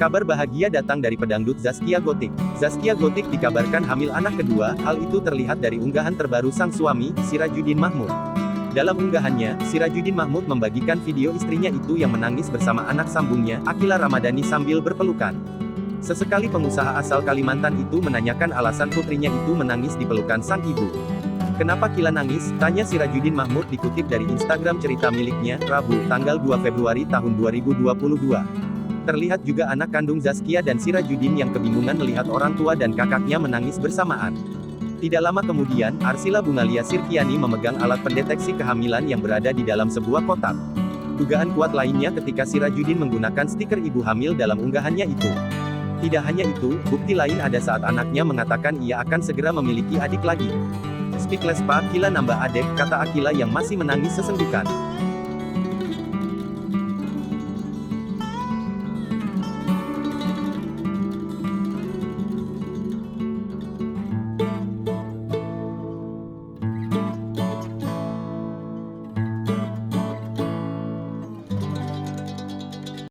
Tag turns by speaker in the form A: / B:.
A: Kabar bahagia datang dari pedangdut Zaskia Gotik. Zaskia Gotik dikabarkan hamil anak kedua, hal itu terlihat dari unggahan terbaru sang suami, Sirajuddin Mahmud. Dalam unggahannya, Sirajuddin Mahmud membagikan video istrinya itu yang menangis bersama anak sambungnya, Akila Ramadhani sambil berpelukan. Sesekali pengusaha asal Kalimantan itu menanyakan alasan putrinya itu menangis di pelukan sang ibu. "Kenapa Kila nangis?" tanya Sirajuddin Mahmud dikutip dari Instagram cerita miliknya, Rabu, tanggal 2 Februari tahun 2022. Terlihat juga anak kandung Zaskia dan Sirajuddin yang kebingungan melihat orang tua dan kakaknya menangis bersamaan. Tidak lama kemudian, Arsila Bungalia Sirkiani memegang alat pendeteksi kehamilan yang berada di dalam sebuah kotak. Dugaan kuat lainnya ketika Sirajuddin menggunakan stiker ibu hamil dalam unggahannya itu. Tidak hanya itu, bukti lain ada saat anaknya mengatakan ia akan segera memiliki adik lagi. "Speechless Pak, Kila nambah adek," kata Akila yang masih menangis sesenggukan.